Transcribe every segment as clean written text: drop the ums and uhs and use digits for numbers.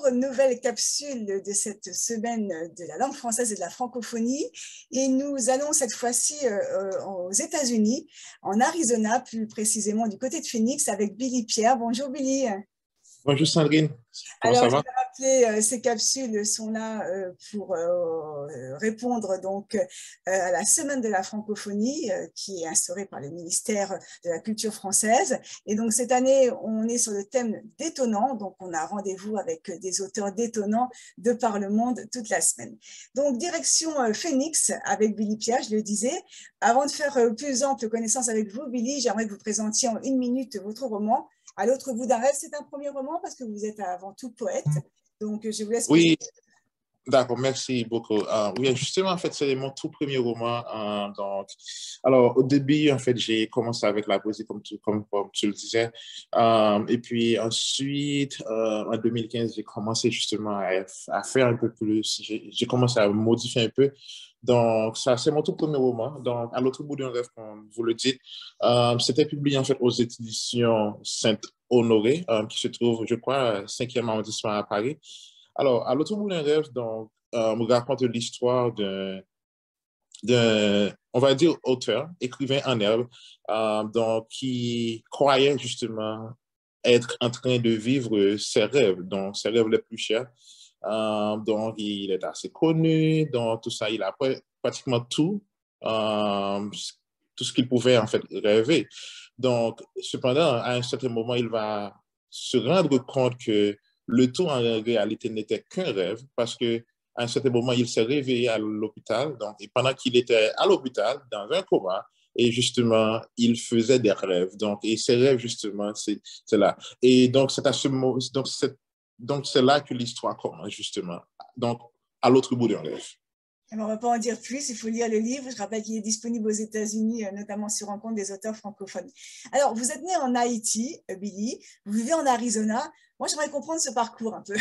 toute nouvelle capsule de cette semaine de la langue française et de la francophonie. Et nous allons cette fois-ci aux États-Unis, en Arizona, plus précisément du côté de Phoenix, avec Billy Pierre. Bonjour Billy. Bonjour Sandrine, comment Alors, ça je va? vais rappeler, ces capsules sont là pour répondre donc à la semaine de la francophonie qui est instaurée par le ministère de la Culture française. Et donc, cette année, on est sur le thème détonnant. Donc, on a rendez-vous avec des auteurs détonnants de par le monde toute la semaine. Donc, direction Phoenix avec Billy Pierre, je le disais. Avant de faire plus ample connaissance avec vous, Billy, j'aimerais que vous présentiez en 1 minute votre roman. À l'autre bout d'un rêve, c'est un premier roman parce que vous êtes avant tout poète. Donc, je vous laisse Oui, présenter. d'accord, merci beaucoup. Oui, justement, en fait, c'est mon tout premier roman. Donc, alors, au début, en fait, j'ai commencé avec la poésie, comme tu le disais. Et puis ensuite, en 2015, j'ai commencé justement à faire un peu plus. J'ai commencé à modifier un peu. Donc, ça, c'est mon tout premier roman. Donc, à l'autre bout d'un rêve, comme vous le dites, c'était publié en fait aux éditions Saint-Honoré, qui se trouve, je crois, 5e arrondissement à Paris. Alors, à l'autre bout d'un rêve, donc, on raconte l'histoire d'un, on va dire, auteur, écrivain en herbe, donc, qui croyait justement être en train de vivre ses rêves, donc ses rêves les plus chers. Donc, il est assez connu, donc tout ça, il a pratiquement euh, tout ce qu'il pouvait en fait rêver. Donc, cependant, à un certain moment, il va se rendre compte que le tout en réalité n'était qu'un rêve parce que à un certain moment, il s'est réveillé à l'hôpital. Donc, et pendant qu'il était à l'hôpital, dans un coma, et justement, il faisait des rêves. Donc, et ces rêves, justement, c'est là. Et donc, c'est à ce moment, donc, c'est là que l'histoire commence, justement. Donc, à l'autre bout d'un rêve. Alors, on ne va pas en dire plus, il faut lire le livre. Je rappelle qu'il est disponible aux États-Unis, notamment sur Rencontre des auteurs francophones. Alors, vous êtes né en Haïti, Billy, vous vivez en Arizona. Moi, j'aimerais comprendre ce parcours un peu.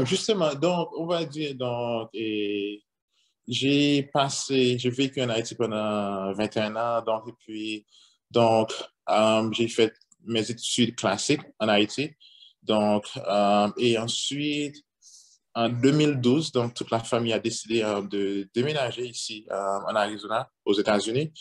Justement, donc, on va dire, donc, et j'ai vécu en Haïti pendant 21 ans, donc, et puis, donc, j'ai fait mes études classiques en Haïti. Donc, et ensuite, en 2012, donc, toute la famille a décidé de déménager ici en Arizona, aux États-Unis.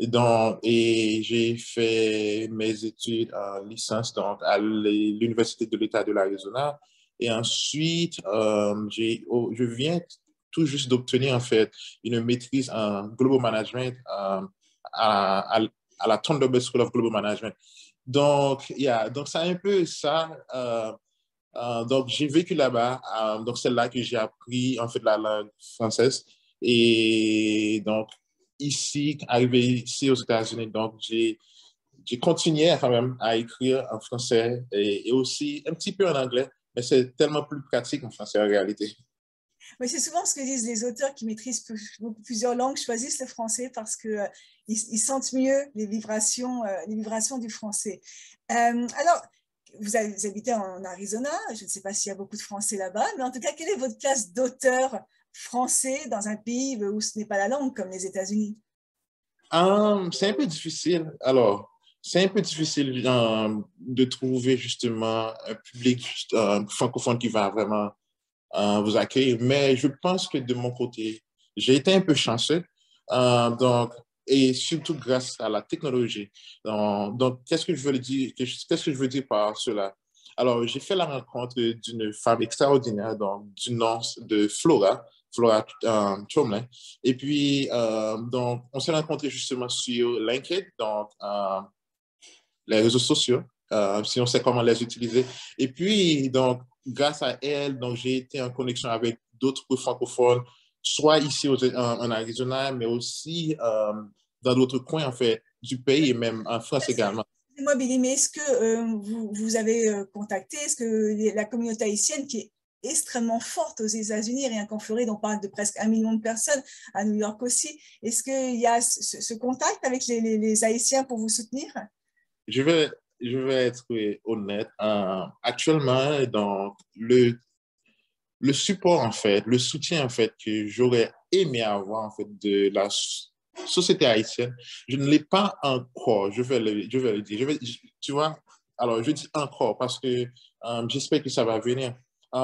Et j'ai fait mes études en licence donc, à l'Université de l'État de l'Arizona. Et ensuite, je viens tout juste d'obtenir en fait une maîtrise en Global Management à, à, à la Thunderbird School of Global Management. Donc, donc c'est un peu ça. Donc, j'ai vécu là-bas. Donc, c'est là que j'ai appris en fait la langue française. Et donc, ici, arrivé ici aux États-Unis, donc j'ai continué quand même à écrire en français et aussi un petit peu en anglais, mais c'est tellement plus pratique en français en réalité. Mais c'est souvent ce que disent les auteurs qui maîtrisent plusieurs langues, choisissent le français parce que ils sentent mieux les vibrations du français. Alors, vous habitez en Arizona, je ne sais pas s'il y a beaucoup de Français là-bas, mais en tout cas, quelle est votre place d'auteur français dans un pays où ce n'est pas la langue, comme les États-Unis? C'est un peu difficile. Alors, c'est un peu difficile de trouver justement un public francophone qui va vraiment vous accueillir. Mais je pense que de mon côté, j'ai été un peu chanceux. Donc, et surtout grâce à la technologie. Donc, qu'est-ce que je veux dire, qu'est-ce que je veux dire par cela? Alors, j'ai fait la rencontre d'une femme extraordinaire, donc, du nom de Flora Chomlin. Et puis, donc, on s'est rencontrés justement sur LinkedIn, donc, les réseaux sociaux, si on sait comment les utiliser. Et puis, donc, grâce à elle, donc, j'ai été en connexion avec d'autres francophones, soit ici en Arizona, mais aussi dans d'autres coins, en fait, du pays et même en France également. Excusez-moi, Billy, mais est-ce que vous avez contacté, est-ce que la communauté haïtienne qui est extrêmement forte aux États-Unis, rien qu'en Floride, on parle de presque 1 million de personnes, à New York aussi, est-ce qu'il y a ce contact avec les Haïtiens pour vous soutenir? Je vais, je vais être honnête. Actuellement, donc, le support, en fait, le soutien, en fait, que j'aurais aimé avoir, en fait, de la société haïtienne, je ne l'ai pas encore, je vais le dire. Tu vois, Alors, je dis encore parce que j'espère que ça va venir.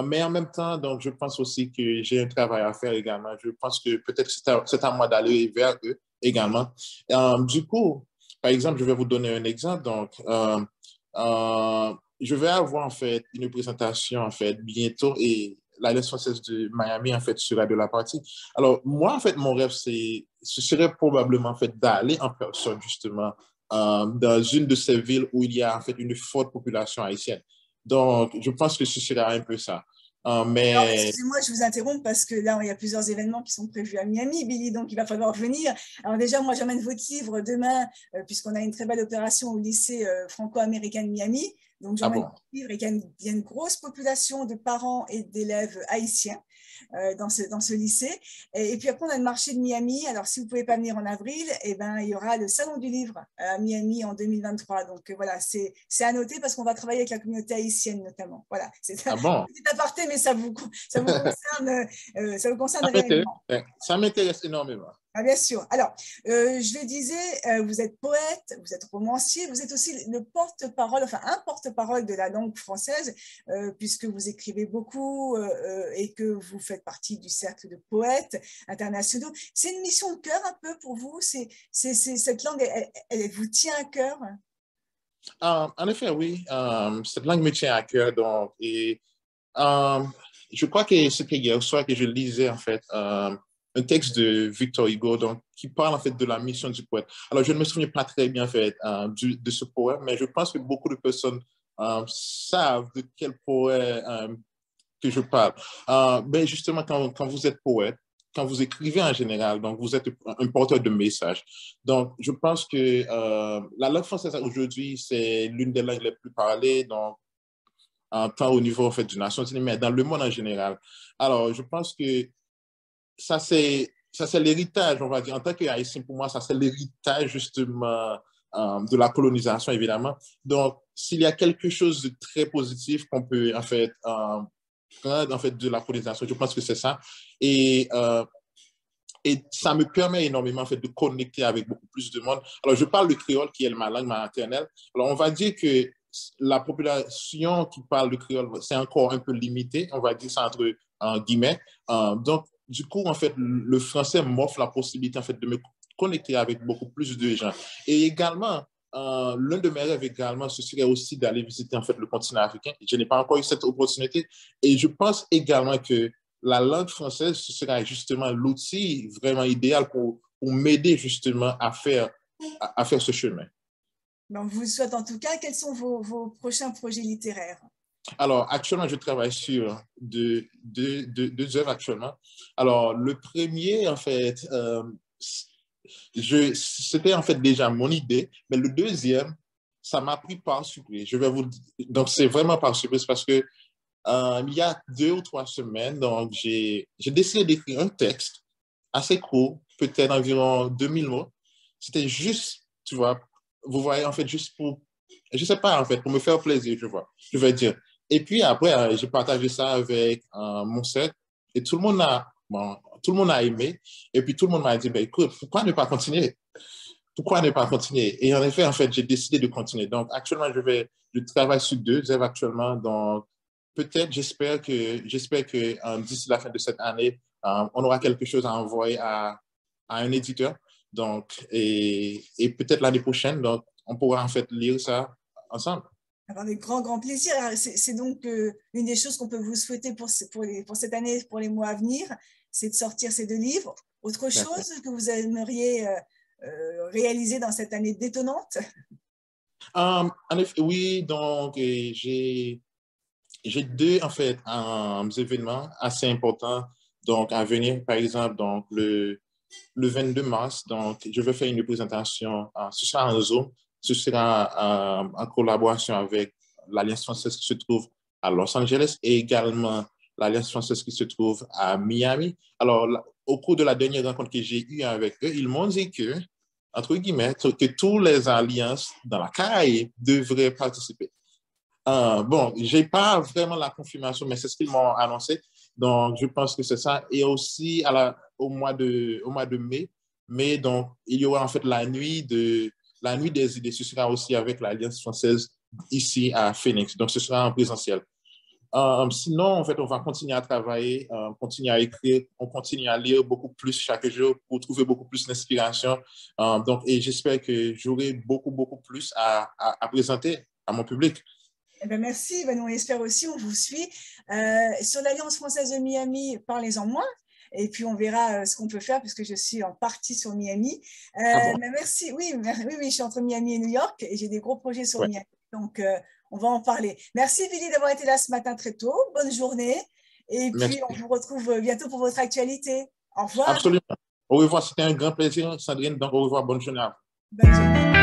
Mais en même temps, donc, je pense aussi que j'ai un travail à faire également. Je pense que peut-être c'est à moi d'aller vers eux également. Du coup, par exemple, je vais vous donner un exemple. Donc, je vais avoir en fait une présentation en fait bientôt et l'Alliance française de Miami en fait sera de la partie. Alors, moi, en fait, mon rêve, ce serait probablement en fait d'aller en personne justement dans une de ces villes où il y a en fait une forte population haïtienne. Donc, je pense que ce sera un peu ça. Alors, Mais excusez-moi, je vous interromps parce que là, il y a plusieurs événements qui sont prévus à Miami, Billy, donc il va falloir venir. Alors déjà, moi, j'emmène votre livre demain, puisqu'on a une très belle opération au lycée franco-américain de Miami. Donc, ah j'emmène bon, votre livre et il y a une grosse population de parents et d'élèves haïtiens dans ce lycée. Et puis après, on a le marché de Miami. Alors, si vous ne pouvez pas venir en avril, eh ben, il y aura le Salon du livre à Miami en 2023. Donc, voilà, c'est à noter parce qu'on va travailler avec la communauté haïtienne notamment. Voilà, c'est un ah bon. petit aparté, mais ça vous concerne Ça m'intéresse, réellement. ça m'intéresse énormément. Ah, bien sûr. Alors, je le disais, vous êtes poète, vous êtes romancier, vous êtes aussi le porte-parole, enfin un porte-parole de la langue française, puisque vous écrivez beaucoup et que vous faites partie du cercle de poètes internationaux. C'est une mission de cœur un peu pour vous. Cette langue, elle vous tient à cœur. En effet, oui, cette langue me tient à cœur. Donc, et Euh, je crois que c'était hier soir que je lisais en fait un texte de Victor Hugo donc, qui parle en fait de la mission du poète. Alors je ne me souviens pas très bien en fait de ce poème, mais je pense que beaucoup de personnes savent de quel poète que je parle. Mais justement, quand vous êtes poète, quand vous écrivez en général, donc vous êtes un porteur de messages. Donc, je pense que la langue française aujourd'hui, c'est l'une des langues les plus parlées. Donc, tant au niveau en fait, des Nations Unies, mais dans le monde en général. Alors, je pense que ça, c'est l'héritage, on va dire. En tant qu'Haïtien, pour moi, ça, c'est l'héritage, justement, de la colonisation, évidemment. Donc, s'il y a quelque chose de très positif qu'on peut, en fait, prendre, en fait, de la colonisation, je pense que c'est ça. Et, euh, et ça me permet énormément en fait, de connecter avec beaucoup plus de monde. Alors, je parle le créole, qui est ma langue maternelle. Alors, on va dire que la population qui parle le créole, c'est encore un peu limité, on va dire ça entre guillemets. Donc, du coup, en fait, le français m'offre la possibilité en fait, de me connecter avec beaucoup plus de gens. Et également, l'un de mes rêves également, ce serait aussi d'aller visiter en fait, le continent africain. Je n'ai pas encore eu cette opportunité. Et je pense également que la langue française, ce sera justement l'outil vraiment idéal pour m'aider justement à faire ce chemin. Donc, je vous souhaite en tout cas, quels sont vos prochains projets littéraires? Alors, actuellement, je travaille sur deux œuvres actuellement. Alors, le premier, en fait, c'était en fait déjà mon idée, mais le deuxième, ça m'a pris par surprise. Je vais vous donc c'est vraiment par surprise parce que il y a 2 ou 3 semaines, donc j'ai décidé d'écrire un texte assez court, peut-être environ 2 000 mots. C'était juste, tu vois, vous voyez, en fait, juste pour, je sais pas, en fait, pour me faire plaisir, je vais dire. Et puis après, j'ai partagé ça avec mon set et tout le monde a aimé. Et puis tout le monde m'a dit, ben, écoute, pourquoi ne pas continuer? Pourquoi ne pas continuer? Et en effet, en fait, j'ai décidé de continuer. Donc, actuellement, je travaille sur 2 œuvres actuellement. Donc, peut-être, j'espère que d'ici la fin de cette année, on aura quelque chose à envoyer à un éditeur. Donc, et peut-être l'année prochaine, donc, on pourra en fait lire ça ensemble. Avec grand, grand plaisir. C'est donc une des choses qu'on peut vous souhaiter pour cette année, pour les mois à venir, c'est de sortir ces 2 livres. Autre D'accord. chose que vous aimeriez réaliser dans cette année détonnante? En effet, oui, donc, j'ai 2, en fait, événements assez importants donc, à venir. Par exemple, donc, le 22 mars, donc, je vais faire une présentation. Ce sera en Zoom. Ce sera en collaboration avec l'Alliance française qui se trouve à Los Angeles et également l'Alliance française qui se trouve à Miami. Alors, au cours de la dernière rencontre que j'ai eue avec eux, ils m'ont dit que, entre guillemets, que toutes les alliances dans la Caraïbe devraient participer. Bon, je n'ai pas vraiment la confirmation, mais c'est ce qu'ils m'ont annoncé. Donc, je pense que c'est ça. Et aussi, au mois de mai, donc, il y aura en fait la nuit des idées. Ce sera aussi avec l'Alliance française ici à Phoenix. Donc, ce sera en présentiel. Sinon, en fait, on va continuer à travailler, continuer à écrire, on continue à lire beaucoup plus chaque jour pour trouver beaucoup plus d'inspiration. Donc, et j'espère que j'aurai beaucoup plus à présenter à mon public. Eh ben merci, ben nous on espère aussi, on vous suit. Sur l'Alliance française de Miami, parlez-en moins. Et puis on verra ce qu'on peut faire puisque je suis en partie sur Miami. Ah bon? Mais merci, oui, oui, je suis entre Miami et New York et j'ai des gros projets sur Ouais. Miami. Donc on va en parler. Merci Billy d'avoir été là ce matin très tôt. Bonne journée. Et puis Merci. on vous retrouve bientôt pour votre actualité. Au revoir. Absolument. Au revoir, c'était un grand plaisir, Sandrine. Donc, au revoir, bonne journée à vous. Bonne journée.